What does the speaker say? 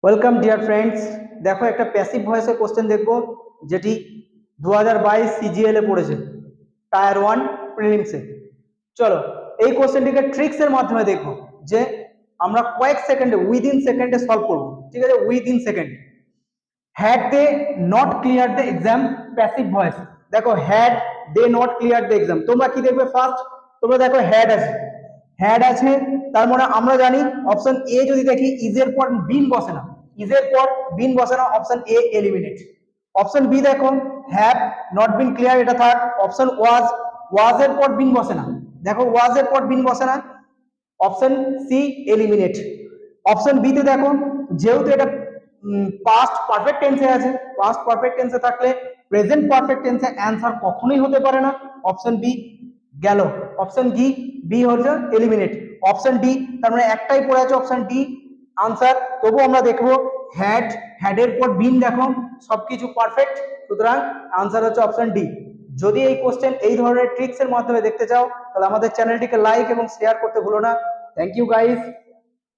Welcome dear friends. দেখো একটা passive ভয়েসের কোশ্চেন দেখবো, যেটি 2022 সিজিএল এ পড়েছে, টায়ার 1 প্রিলিমসে। চলো এই কোশ্চেনটিকে ট্রিক্স এর মাধ্যমে দেখবো, যে আমরা কয়েক সেকেন্ডে উইদিন সেকেন্ডে সলভ করবো। ঠিক আছে, within second. Had they not clear the exam, passive voice. দেখো had they not clear the exam, তোমরা কি দেখবে ফার্স্ট? তোমরা দেখো হ্যাড আছে, হ্যাড আছে, তার মানে আমরা জানি অপশন এ যদি দেখি ইজ এর পর বিন বসে না, ইজ এর পর বিন বসে না, option A eliminate. Option B দেখো হ্যাভ নট বিন ক্লিয়ার, এটা থার্ড অপশন। ওয়াজ এর পর বিন বসে না, দেখো ওয়াজ এর পর বিন বসে না, option C eliminate. Option B তে দেখো যেহেতু এটা পাস্ট পারফেক্ট টেন্সে আছে, পাস্ট পারফেক্ট টেন্সে থাকলে প্রেজেন্ট পারফেক্ট টেন্সে অ্যান্সার কখনোই হতে পারে না, অপশন বি গেল। অপশন বি হচ্ছে এলিমিনেট। অপশন ডি, তার মানে একটাই পড়ে আছে অপশন ডি আনসার। তবু আমরা দেখবো হ্যাড এর পর বিন, দেখো সবকিছু পারফেক্ট, সুতরাং আনসার হচ্ছে অপশন ডি। যদি এই কোশ্চেন এই ধরনের ট্রিক্স এর মাধ্যমে দেখতে চাও, তাহলে আমাদের চ্যানেলটিকে লাইক এবং শেয়ার করতে ভুলো না। Thank you guys.